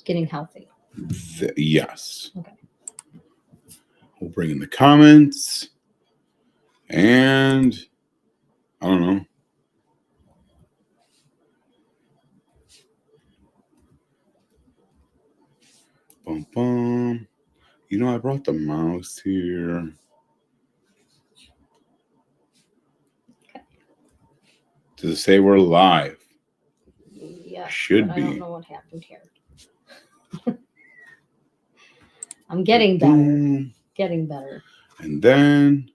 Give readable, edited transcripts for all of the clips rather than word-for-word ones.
getting healthy. Yes. Okay. We'll bring in the comments. And I don't know. Bum, bum. You know, I brought the mouse here. Okay. Does it say we're live? Yes. Should but be. I don't know what happened here. I'm getting better. Boom. Getting better. And then,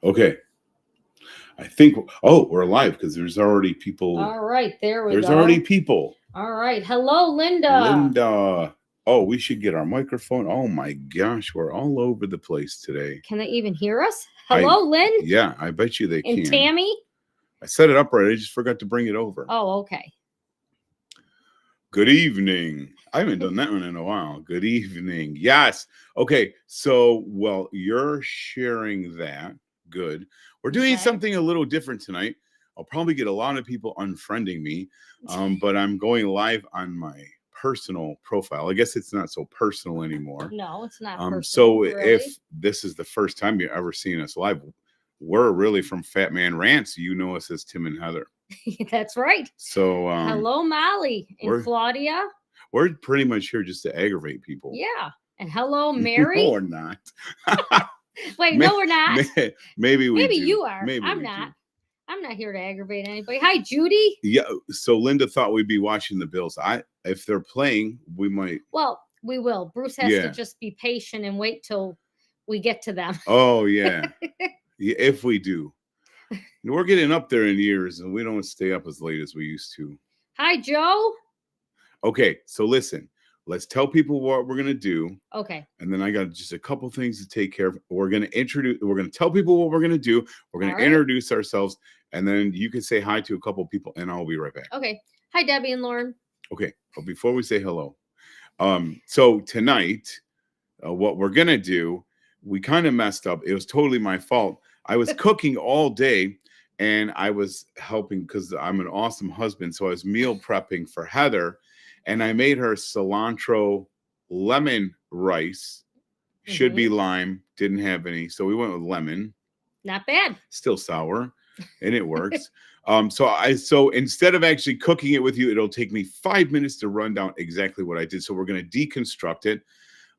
okay. I think, we're live because there's already people. All right, there we There's go. already people. All right. Hello, Linda. Linda. Oh, we should get our microphone. Oh my gosh, we're all over the place today. Can they even hear us? Hello, Lynn. Yeah, I bet you they And can. Tammy. I set it up right. I just forgot to bring it over. Oh, okay. Good evening. I haven't done that one in a while. Good evening. Yes. Okay. So, well, you're sharing that. Good. We're doing something a little different tonight. I'll probably get a lot of people unfriending me, but I'm going live on my personal profile. I guess it's not so personal anymore. No, it's not personal. So really. if this is the first time you've ever seen us live, we're really from Fat Man Rants. You know us as Tim and Heather. That's right. So hello, Molly and Claudia. We're pretty much here just to aggravate people. Yeah. And hello, Mary. No, we're not. Wait, no, we're not. Maybe you are. Maybe I'm not. I'm not here to aggravate anybody. Hi, Judy. Yeah. So Linda thought we'd be watching the Bills. If they're playing, we might. Well, we will. Bruce has to just be patient and wait till we get to them. Oh yeah. Yeah, if we do. We're getting up there in years and we don't stay up as late as we used to. Hi, Joe. Okay, so listen, let's tell people what we're going to do. Okay. And then I got just a couple things to take care of. We're going to tell people what we're going to do. We're going to introduce ourselves, and then you can say hi to a couple people and I'll be right back. Okay. Hi, Debbie and Lauren. Okay. But before we say hello, so tonight, what we're going to do, we kind of messed up. It was totally my fault. I was cooking all day and I was helping because I'm an awesome husband. So I was meal prepping for Heather and I made her cilantro lemon rice. Should be lime. Didn't have any. So we went with lemon. Not bad. Still sour and it works. So instead of actually cooking it with you, it'll take me 5 minutes to run down exactly what I did. So we're going to deconstruct it.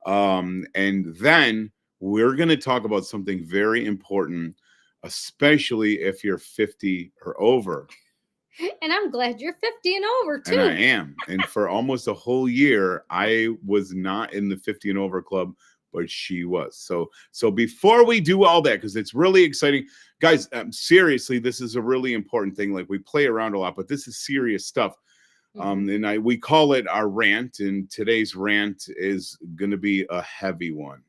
And then we're going to talk about something very important, especially if you're 50 or over. And I'm glad you're 50 and over, too. And I am. And for almost a whole year, I was not in the 50 and over club, but she was. So before we do all that, because it's really exciting, guys, seriously, this is a really important thing. Like, we play around a lot, but this is serious stuff. And we call it our rant, and today's rant is going to be a heavy one.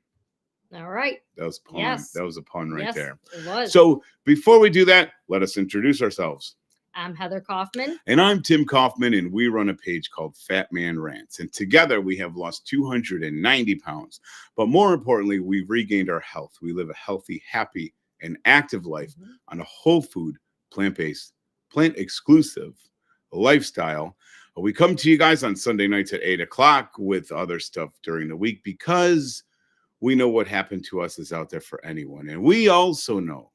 All right. That was pun. Yes. That was a pun right there. It was. So before we do that, let us introduce ourselves. I'm Heather Kaufman. And I'm Tim Kaufman, and we run a page called Fat Man Rants. And together we have lost 290 pounds. But more importantly, we've regained our health. We live a healthy, happy, and active life on a whole food, plant-based, plant-exclusive lifestyle. We come to you guys on Sunday nights at 8 o'clock with other stuff during the week because we know what happened to us is out there for anyone. And we also know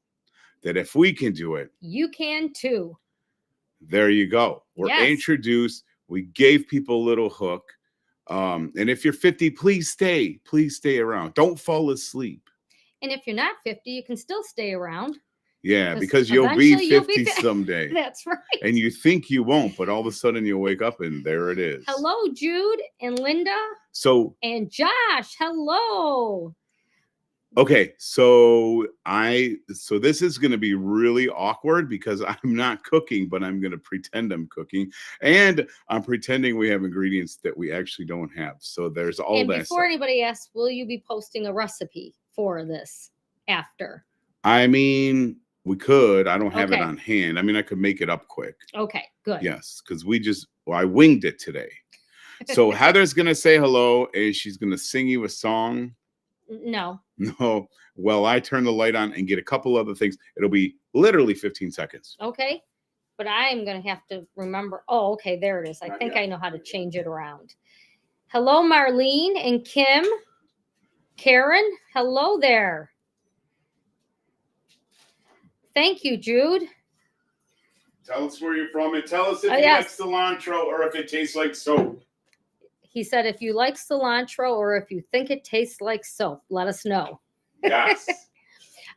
that if we can do it, you can too. There you go. We're introduced. We gave people a little hook. And if you're 50, please stay around. Don't fall asleep. And if you're not 50, you can still stay around. Yeah, because you'll be 50 someday. That's right. And you think you won't, but all of a sudden you'll wake up and there it is. Hello, Jude and Linda. And Josh. Hello. Okay, so this is going to be really awkward because I'm not cooking, but I'm going to pretend I'm cooking, and I'm pretending we have ingredients that we actually don't have. So there's all that. And before anybody asks, will you be posting a recipe for this after? I mean, we could. I don't have it on hand. I mean, I could make it up quick. Okay, good. Yes, because I winged it today. So Heather's going to say hello, and she's going to sing you a song. No. Well, I turn the light on and get a couple other things. It'll be literally 15 seconds. Okay. but I'm going to have to remember. Oh, okay, there it is. I Not think yet. I know how to change it around. Hello, Marlene and Kim. Karen, hello there. Thank you, Jude. Tell us where you're from and tell us if you yes. like cilantro or if it tastes like soap. He said, if you like cilantro or if you think it tastes like soap, let us know. Yes.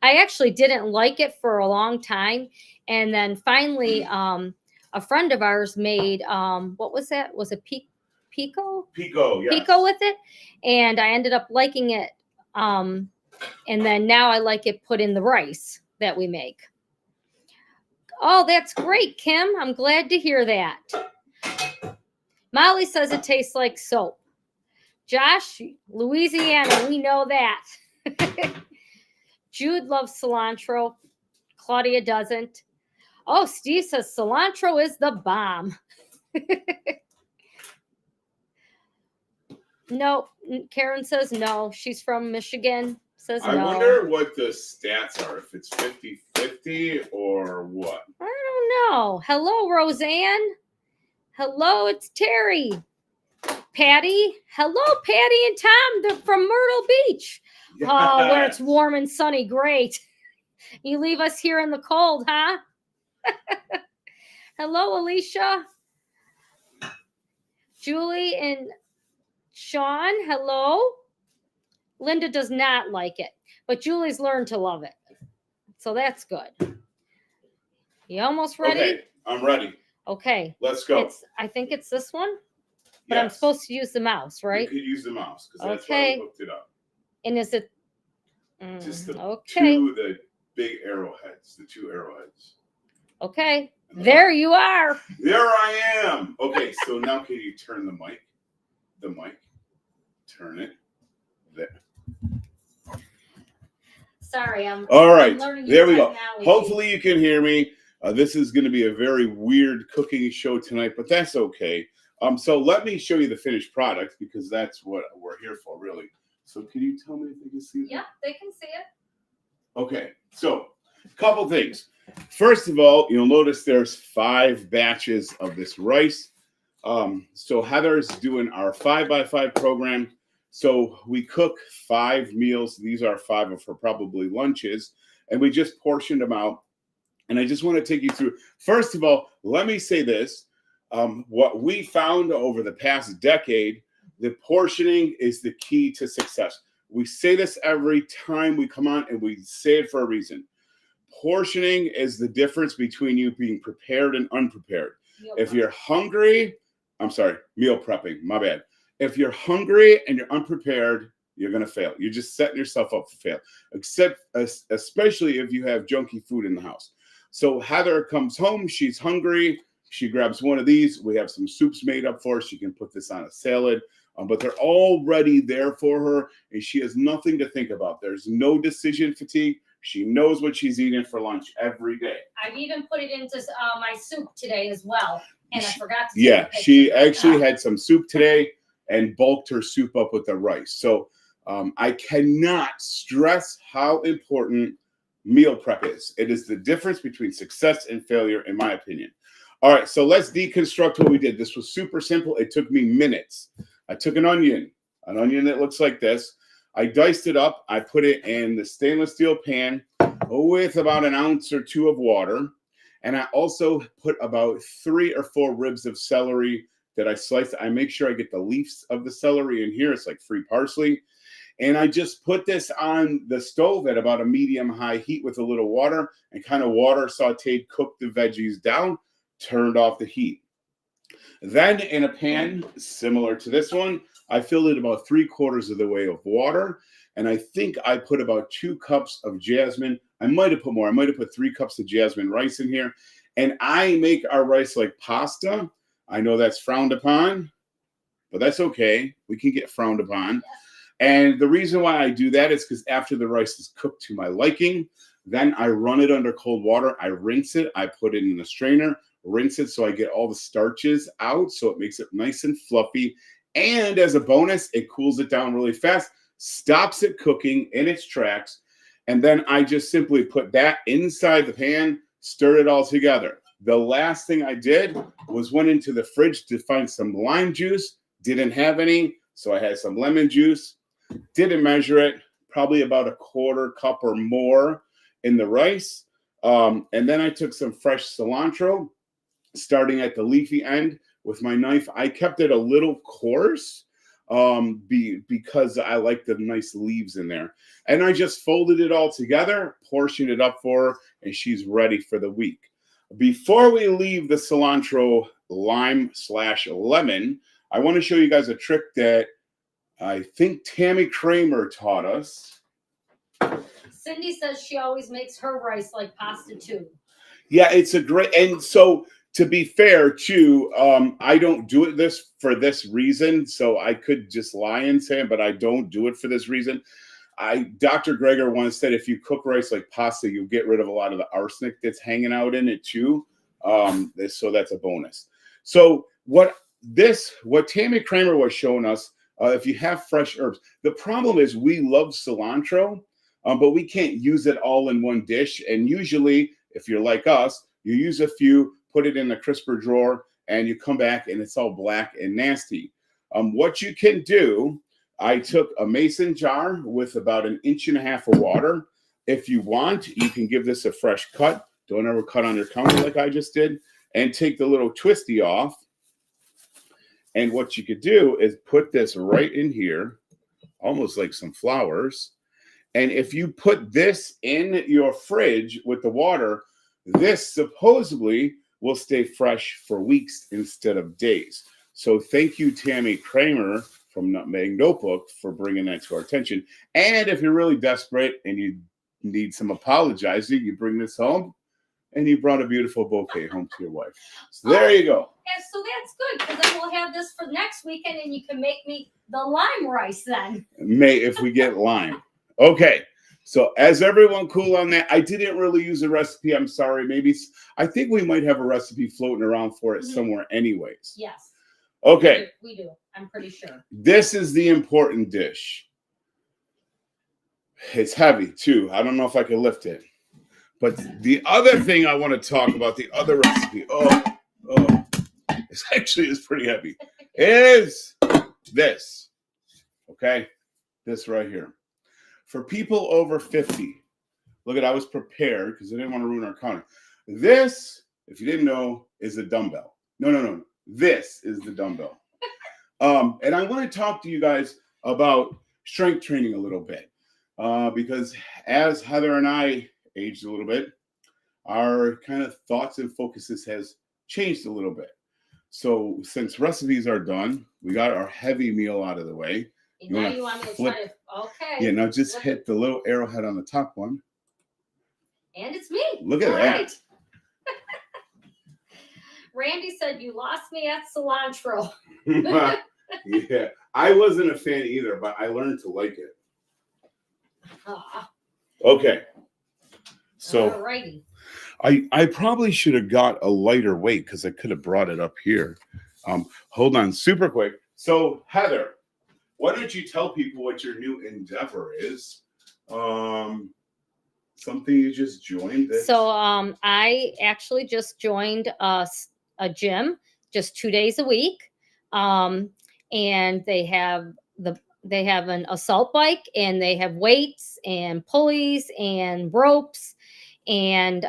I actually didn't like it for a long time. And then finally, a friend of ours made, what was that? Was it pico? Pico, yes. Pico with it. And I ended up liking it. And then now I like it put in the rice that we make. Oh, that's great, Kim. I'm glad to hear that. Molly says it tastes like soap. Josh, Louisiana, we know that. Jude loves cilantro. Claudia doesn't. Oh, Steve says cilantro is the bomb. No, Karen says no. She's from Michigan. Says no. I wonder what the stats are, if it's 50-50 or what. I don't know. Hello, Roseanne. Hello, it's Terry. Patty. Hello, Patty and Tom. They're from Myrtle Beach. Yes. Oh, where it's warm and sunny. Great. You leave us here in the cold, huh? Hello, Alicia. Julie and Sean, hello. Linda does not like it, but Julie's learned to love it. So that's good. You almost ready? Okay, I'm ready. Okay. Let's go. I think it's this one, but yes. I'm supposed to use the mouse, right? You could use the mouse because that's why we hooked it up. And is it? Just the okay. big arrowheads, the two arrowheads. Okay. There you are. There I am. Okay, so now can you turn the mic? Turn it. There. Sorry, I'm all right. I'm there we go. Hopefully you can hear me. This is going to be a very weird cooking show tonight, but that's okay. So let me show you the finished product because that's what we're here for, really. So can you tell me if they can see it? Yep, they can see it. Okay, so a couple things. First of all, you'll notice there's 5 batches of this rice. So Heather's doing our 5x5 program. So we cook 5 meals. These are 5 of her probably lunches. And we just portioned them out. And I just want to take you through. First of all, let me say this. What we found over the past decade, the portioning is the key to success. We say this every time we come on, and we say it for a reason. Portioning is the difference between you being prepared and unprepared. If you're hungry, meal prepping, my bad. If you're hungry and you're unprepared, you're going to fail. You're just setting yourself up for fail, especially if you have junky food in the house. So Heather comes home, she's hungry. She grabs one of these. We have some soups made up for her. She can put this on a salad, but they're already there for her, and she has nothing to think about. There's no decision fatigue. She knows what she's eating for lunch every day. I've even put it into my soup today as well, and I forgot to. Yeah, she actually had some soup today and bulked her soup up with the rice. So I cannot stress how important meal prep is. It is the difference between success and failure, in my opinion. All right, so let's deconstruct what we did. This was super simple. It took me minutes. I took an onion that looks like this. I diced it up. I put it in the stainless steel pan with about 1 ounce or 2 of water. And I also put about 3 or 4 ribs of celery that I sliced. I make sure I get the leaves of the celery in here. It's like free parsley. And I just put this on the stove at about a medium-high heat with a little water and kind of water sauteed, cooked the veggies down, turned off the heat. Then in a pan similar to this one, I filled it about 3/4 of the way of water. And I think I put about 2 cups of jasmine. I might have put more. I might have put 3 cups of jasmine rice in here. And I make our rice like pasta. I know that's frowned upon, but that's okay. We can get frowned upon. And the reason why I do that is because after the rice is cooked to my liking, then I run it under cold water. I rinse it. I put it in a strainer, rinse it so I get all the starches out. So it makes it nice and fluffy. And as a bonus, it cools it down really fast, stops it cooking in its tracks. And then I just simply put that inside the pan, stir it all together. The last thing I did was went into the fridge to find some lime juice. Didn't have any, so I had some lemon juice. Didn't measure it, probably about a quarter cup or more in the rice. And then I took some fresh cilantro, starting at the leafy end with my knife. I kept it a little coarse because I like the nice leaves in there. And I just folded it all together, portioned it up for her, and she's ready for the week. Before we leave the cilantro lime/lemon, I want to show you guys a trick that I think Tammy Kramer taught us. Cindy says she always makes her rice like pasta too. Yeah, it's a great, and so to be fair too, I don't do it for this reason. So I could just lie and say it, but I don't do it for this reason. Dr. Greger once said if you cook rice like pasta, you get rid of a lot of the arsenic that's hanging out in it too. So that's a bonus. So what Tammy Kramer was showing us, if you have fresh herbs, the problem is we love cilantro, but we can't use it all in one dish. And usually, if you're like us, you use a few, put it in a crisper drawer, and you come back and it's all black and nasty. What you can do, I took a mason jar with about 1.5 inches of water. If you want, you can give this a fresh cut. Don't ever cut on your counter like I just did. And take the little twisty off. And what you could do is put this right in here, almost like some flowers. And if you put this in your fridge with the water, this supposedly will stay fresh for weeks instead of days. So thank you, Tammy Kramer from Nutmeg Notebook, for bringing that to our attention. And if you're really desperate and you need some apologizing, you bring this home and you brought a beautiful bouquet home to your wife. So there you go. Yeah, so that's good, because then we'll have this for next weekend and you can make me the lime rice then. If we get lime. Okay. So as everyone cool on that, I didn't really use a recipe. I'm sorry. I think we might have a recipe floating around for it somewhere anyways. Yes. Okay. We do. I'm pretty sure. This is the important dish. It's heavy too. I don't know if I can lift it. But the other thing I want to talk about, the other recipe, it's pretty heavy, is this, okay? This right here. For people over 50, look at, I was prepared because I didn't want to ruin our counter. This, if you didn't know, is a dumbbell. No. This is the dumbbell. And I want to talk to you guys about strength training a little bit because as Heather and I aged a little bit, our kind of thoughts and focuses has changed a little bit. So since recipes are done, we got our heavy meal out of the way. You want me to try to, okay. Yeah, now just hit the little arrowhead on the top one. And it's me. Look at that. Randy said, you lost me at cilantro. Yeah, I wasn't a fan either, but I learned to like it. Okay. So alrighty. I probably should have got a lighter weight because I could have brought it up here. Hold on super quick. So Heather, why don't you tell people what your new endeavor is? Something you just joined? So I actually just joined a gym just 2 days a week. And they have an assault bike, and they have weights and pulleys and ropes. And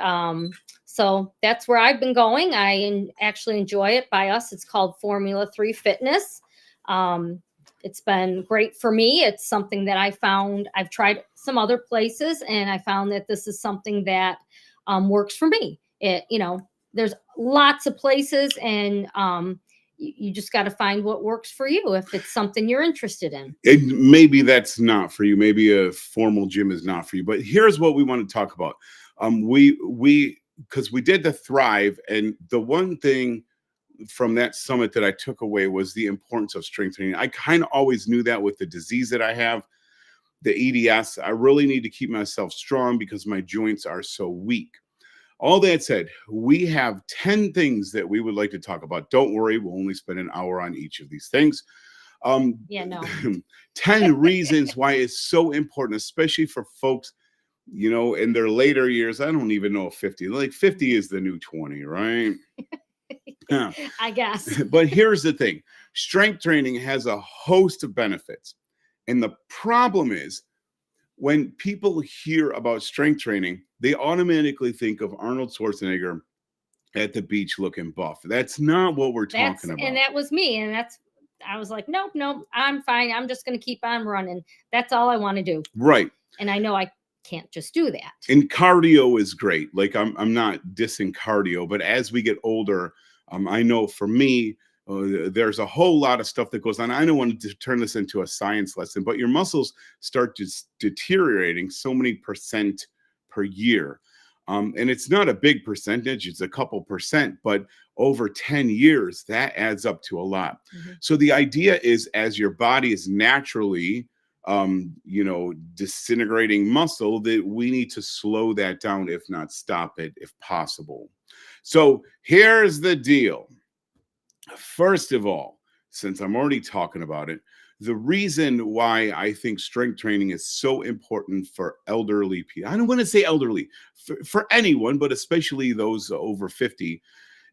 so that's where I've been going. I actually enjoy it. By us, it's called Formula 3 Fitness. It's been great for me. It's something that I found, I've tried some other places, and I found that this is something that works for me. There's lots of places, and you just got to find what works for you if it's something you're interested in. Maybe that's not for you. Maybe a formal gym is not for you. But here's what we want to talk about. Because we did the Thrive, and the one thing from that summit that I took away was the importance of strength training. I kind of always knew that with the disease that I have, the EDS, I really need to keep myself strong because my joints are so weak. All that said, we have 10 things that we would like to talk about. Don't worry, we'll only spend an hour on each of these things. 10 reasons why it's so important, especially for folks you know, in their later years, I don't even know if 50, like 50 is the new 20, right? Yeah. I guess. But here's the thing, strength training has a host of benefits. And the problem is, when people hear about strength training, they automatically think of Arnold Schwarzenegger at the beach looking buff. That's not what we're talking about. And that was me. And I was like, nope, nope, I'm fine. I'm just going to keep on running. That's all I want to do. Right. And I know I can't just do that. And cardio is great. Like I'm not dissing cardio, but as we get older, I know for me, there's a whole lot of stuff that goes on. I don't want to turn this into a science lesson, but your muscles start just deteriorating so many percent per year. And it's not a big percentage, it's a couple percent, but over 10 years, that adds up to a lot. Mm-hmm. So the idea is, as your body is naturally, you know, disintegrating muscle, that we need to slow that down, if not stop it, if possible. So here's the deal. First of all, since I'm already talking about it, the reason why I think strength training is so important for elderly people, I don't want to say elderly, for anyone, but especially those over 50,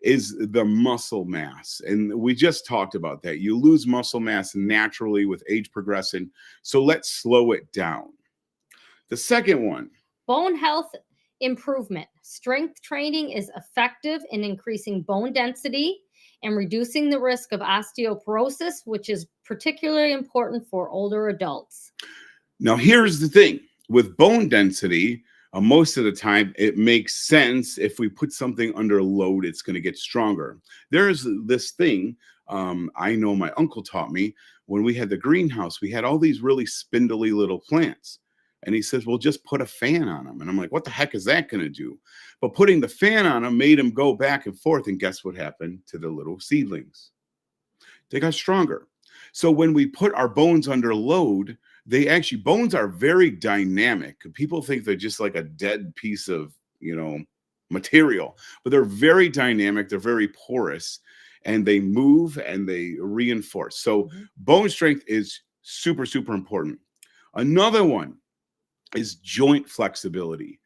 is the muscle mass. And we just talked about that. You lose muscle mass naturally with age progressing. So let's slow it down. The second one, bone health improvement. Strength training is effective in increasing bone density and reducing the risk of osteoporosis, which is particularly important for older adults. Now, here's the thing with bone density. Most of the time, it makes sense. If we put something under load, it's going to get stronger. There's this thing I know my uncle taught me when we had the greenhouse. We had all these really spindly little plants. And he says, well, just put a fan on them. And I'm like, what the heck is that going to do? But putting the fan on them made them go back and forth. And guess what happened to the little seedlings? They got stronger. So when we put our bones under load, bones are very dynamic. People think they're just like a dead piece of, you know, material, but they're very dynamic. They're very porous, and they move and they reinforce. So bone strength is super, super important. Another one is joint flexibility.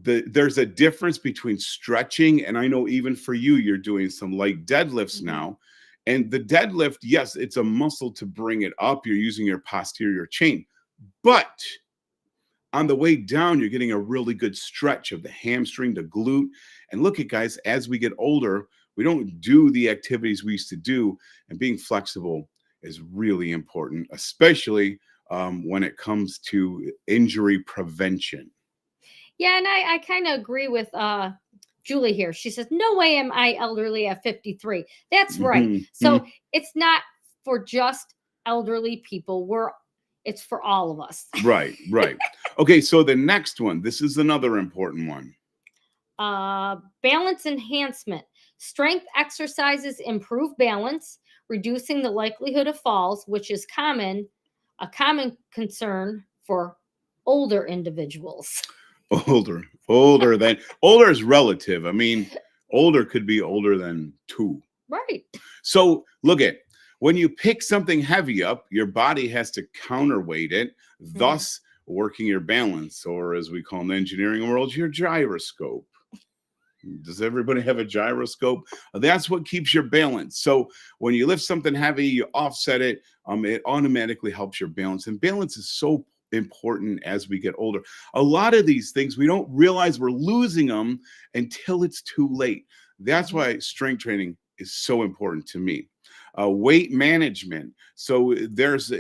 There's a difference between stretching, and I know even for you, you're doing some light deadlifts now. And the deadlift, yes, it's a muscle to bring it up. You're using your posterior chain. But on the way down, you're getting a really good stretch of the hamstring, the glute. And look at, guys, as we get older, we don't do the activities we used to do. And being flexible is really important, especially when it comes to injury prevention. Yeah, and I kind of agree with Julie here. She says, no way am I elderly at 53. That's right. So it's not for just elderly people. It's for all of us. Right. Okay, so the next one, this is another important one. Balance enhancement. Strength exercises improve balance, reducing the likelihood of falls, which is a common concern for older individuals. Older is relative. I mean, older could be older than 2. Right. So look at, when you pick something heavy up, your body has to counterweight it, thus working your balance, or as we call in the engineering world, your gyroscope. Does everybody have a gyroscope? That's what keeps your balance. So when you lift something heavy, you offset it, it automatically helps your balance. And balance is so important as we get older. A lot of these things, we don't realize we're losing them until it's too late. That's why strength training is so important to me. Weight management. So this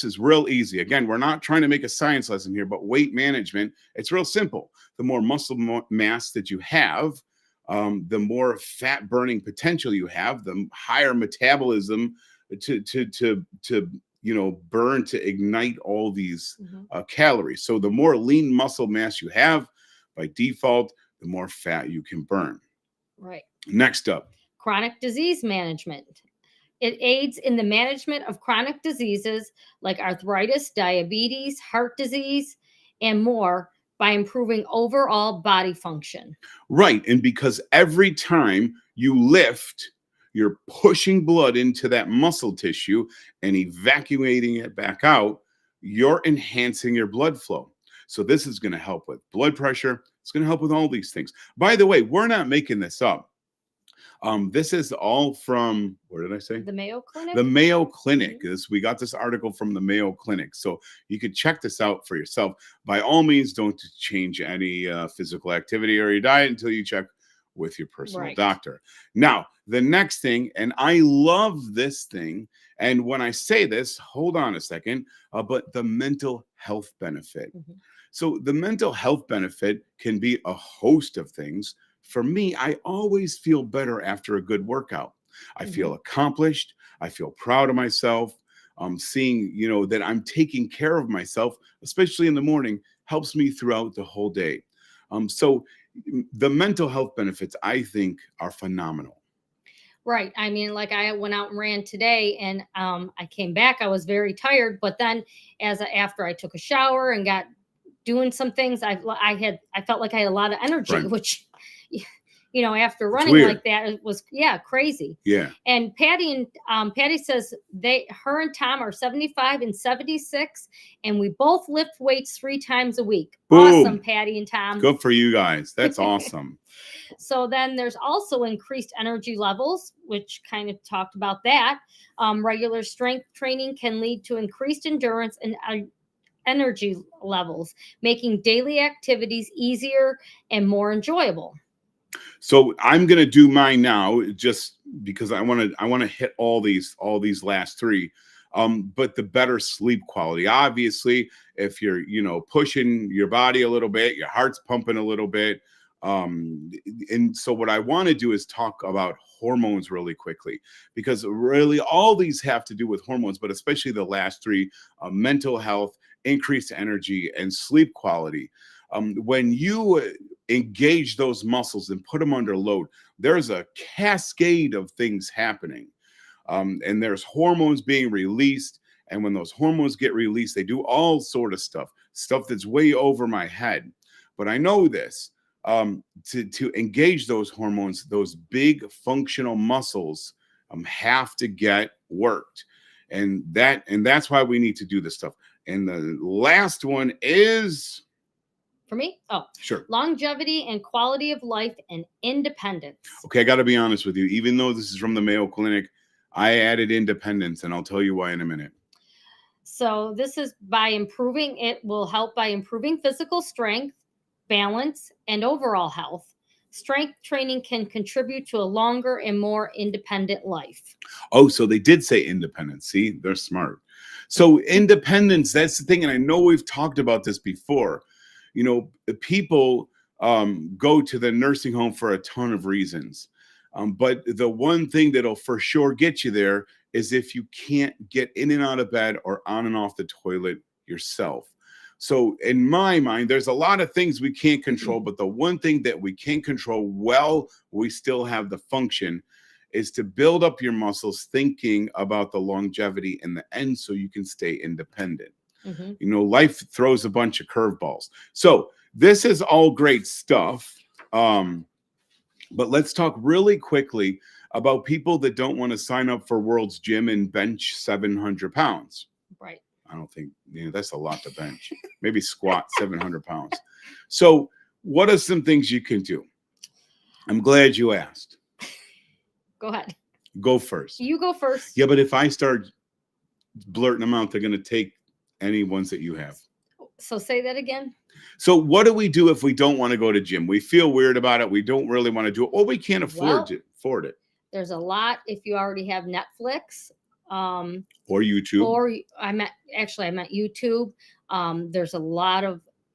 is real easy. Again, we're not trying to make a science lesson here, but weight management, it's real simple. The more muscle mass that you have, the more fat burning potential you have, the higher metabolism to burn, to ignite all these calories. So the more lean muscle mass you have, by default, the more fat you can burn. Right. Next up, chronic disease management. It aids in the management of chronic diseases like arthritis, diabetes, heart disease, and more by improving overall body function. Right. And because every time you lift, you're pushing blood into that muscle tissue and evacuating it back out, you're enhancing your blood flow. So this is going to help with blood pressure. It's going to help with all these things. By the way, we're not making this up. This is all from, where did I say? The Mayo Clinic. The Mayo Clinic. We got this article from the Mayo Clinic. So you could check this out for yourself. By all means, don't change any physical activity or your diet until you check with your personal doctor. Now, the next thing, and I love this thing, and when I say this, hold on a second, but the mental health benefit. So the mental health benefit can be a host of things. For me, I always feel better after a good workout. I feel accomplished. I feel proud of myself. Seeing, that I'm taking care of myself, especially in the morning, helps me throughout the whole day. So the mental health benefits, I think, are phenomenal. Right. I mean, like I went out and ran today, and I came back. I was very tired, but then after I took a shower and got doing some things, I felt like I had a lot of energy, which, after running like that, it was crazy. Yeah. And Patty says her and Tom are 75 and 76, and we both lift weights 3 times a week. Boom. Awesome, Patty and Tom. Good for you guys. That's awesome. So then there's also increased energy levels, which kind of talked about that. Regular strength training can lead to increased endurance and energy levels, making daily activities easier and more enjoyable. So I'm going to do mine now, just because I want to hit all these last 3. But the better sleep quality, obviously, if you're, pushing your body a little bit, your heart's pumping a little bit. And so what I want to do is talk about hormones really quickly, because really all these have to do with hormones, but especially the last 3, mental health, increased energy, and sleep quality. When you engage those muscles and put them under load, there's a cascade of things happening. And there's hormones being released. And when those hormones get released, they do all sort of stuff that's way over my head. But I know this, to engage those hormones, those big functional muscles have to get worked. And that's why we need to do this stuff. And the last one is... For me? Oh, sure. Longevity and quality of life and independence. Okay, I got to be honest with you. Even though this is from the Mayo Clinic, I added independence, and I'll tell you why in a minute. So this is it will help by improving physical strength, balance, and overall health. Strength training can contribute to a longer and more independent life. Oh, so they did say independence. See, they're smart. So independence, that's the thing. And I know we've talked about this before. People go to the nursing home for a ton of reasons. But the one thing that'll for sure get you there is if you can't get in and out of bed or on and off the toilet yourself. So in my mind, there's a lot of things we can't control, but the one thing that we can control we still have the function, is to build up your muscles, thinking about the longevity in the end so you can stay independent. Life throws a bunch of curveballs. So this is all great stuff. But let's talk really quickly about people that don't want to sign up for World's Gym and bench 700 pounds. Right. I don't think, that's a lot to bench. Maybe squat 700 pounds. So what are some things you can do? I'm glad you asked. Go ahead. Go first. You go first. Yeah, but if I start blurting them out, they're going to take any ones that you have. So say that again. So what do we do if we don't want to go to gym? We feel weird about it. We don't really want to do it. Or we can't afford it. There's a lot. If you already have Netflix, or YouTube, or I meant YouTube.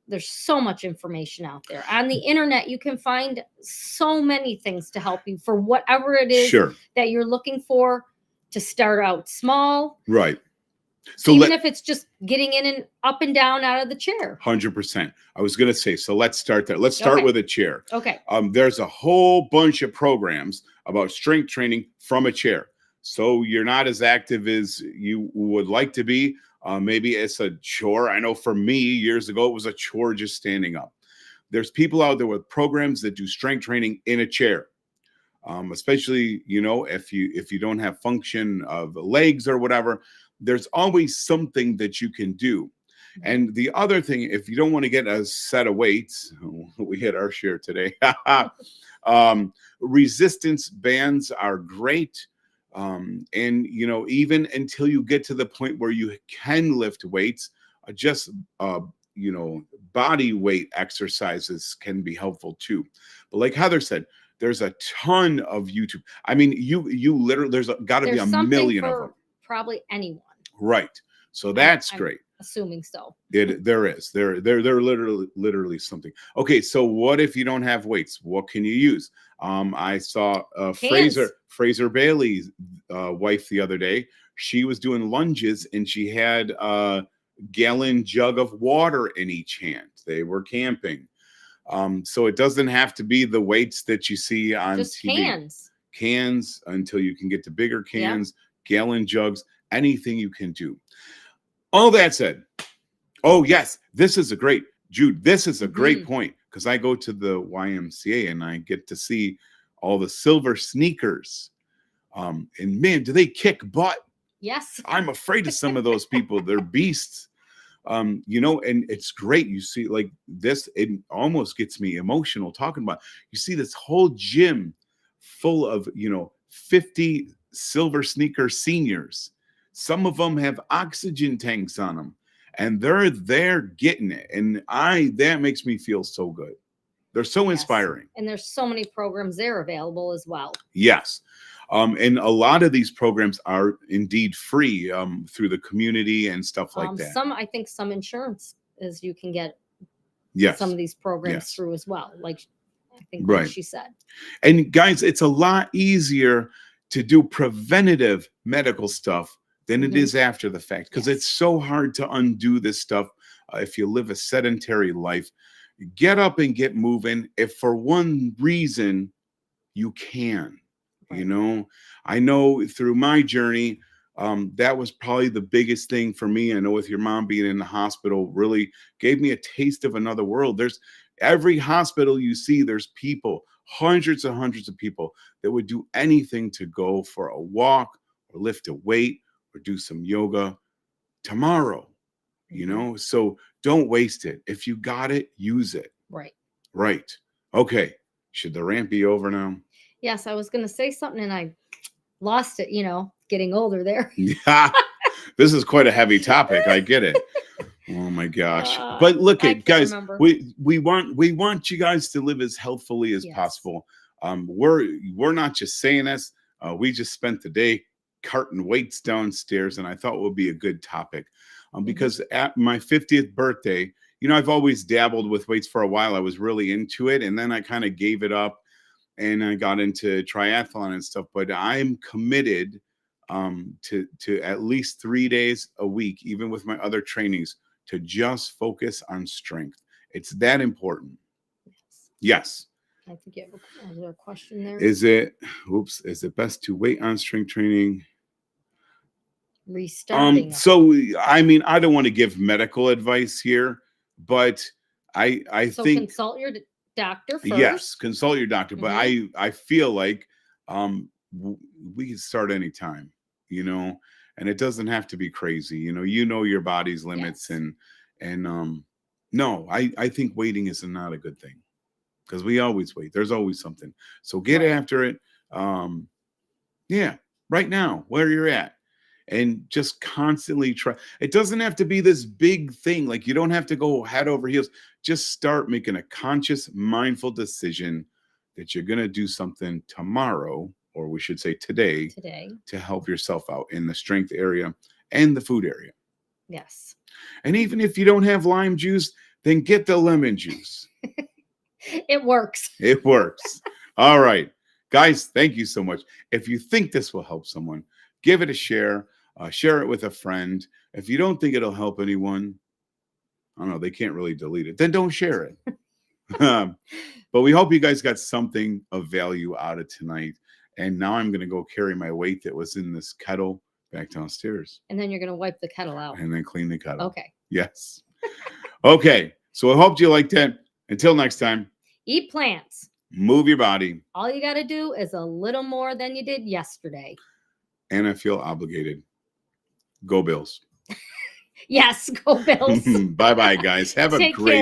There's so much information out there on the internet. You can find so many things to help you for whatever it is that you're looking for, to start out small. Right. So even if it's just getting in and up and down out of the chair. 100%. I was going to say, so let's start there. Let's start with a chair. Okay. There's a whole bunch of programs about strength training from a chair. So you're not as active as you would like to be. Maybe it's a chore. I know for me, years ago, it was a chore just standing up. There's people out there with programs that do strength training in a chair. Especially, if you don't have function of legs or whatever, there's always something that you can do. And the other thing, if you don't want to get a set of weights, we hit our share today. Resistance bands are great. And, even until you get to the point where you can lift weights, just, body weight exercises can be helpful too. But like Heather said, there's a ton of YouTube. I mean, you literally, there's got to be There's a something million of for them. probably anyone. Right. So that's I'm great. assuming so. There is literally something. Okay, so what if you don't have weights? What can you use? I saw Fraser Bailey's wife the other day. She was doing lunges and she had a gallon jug of water in each hand. They were camping. So it doesn't have to be the weights that you see on Just TV. Cans until you can get to bigger cans, gallon jugs, anything you can do. All that said, oh yes, this is a great point, because I go to the YMCA and I get to see all the silver sneakers. And man, do they kick butt? Yes. I'm afraid of some of those people. They're beasts. And it's great. You see, like this, it almost gets me emotional talking about. You see this whole gym full of 50 silver sneaker seniors. Some of them have oxygen tanks on them, and they're there getting it. And that makes me feel so good. They're so inspiring. And there's so many programs there available as well. Yes. And a lot of these programs are indeed free through the community and stuff like that. I think some insurance is you can get some of these programs through as well. Like I think like she said. And guys, it's a lot easier to do preventative medical stuff than it is after the fact, because it's so hard to undo this stuff if you live a sedentary life. Get up and get moving. If for one reason you can. I know through my journey, that was probably the biggest thing for me. I know with your mom being in the hospital really gave me a taste of another world. There's every hospital you see, there's people, hundreds and hundreds of people that would do anything to go for a walk or lift a weight or do some yoga tomorrow, so don't waste it. If you got it, use it. Right. Okay. Should the rant be over now? Yes, I was going to say something and I lost it, getting older there. Yeah, this is quite a heavy topic. I get it. Oh my gosh. But look at guys, we want you guys to live as healthfully as possible. We're not just saying this. We just spent the day carting weights downstairs, and I thought it would be a good topic. Because at my 50th birthday, I've always dabbled with weights for a while. I was really into it, and then I kind of gave it up. And I got into triathlon and stuff, but I'm committed to at least 3 days a week, even with my other trainings, to just focus on strength. It's that important. Yes. I think you have a question there. Is it best to wait on strength training? Restarting. So, I mean, I don't want to give medical advice here, but I think consult your doctor first. Yes, consult your doctor. But I feel like we can start anytime, and it doesn't have to be crazy. Your body's limits, and no, I think waiting is not a good thing, because we always wait. There's always something. So get after it. Right now, where you're at. And just constantly try. It doesn't have to be this big thing. Like, you don't have to go head over heels. Just start making a conscious, mindful decision that you're going to do something tomorrow, or we should say today, to help yourself out in the strength area and the food area. Yes. And even if you don't have lime juice, then get the lemon juice. It works. It works. All right. Guys, thank you so much. If you think this will help someone, give it a share. Share it with a friend. If you don't think it'll help anyone, I don't know, they can't really delete it, then don't share it. But we hope you guys got something of value out of tonight. And now I'm going to go carry my weight that was in this kettle back downstairs. And then you're going to wipe the kettle out. And then clean the kettle. Okay. Yes. Okay. So I hope you liked it. Until next time. Eat plants. Move your body. All you got to do is a little more than you did yesterday. And I feel obligated. Go Bills. Yes, go Bills. Bye bye, guys. Have a Take great care.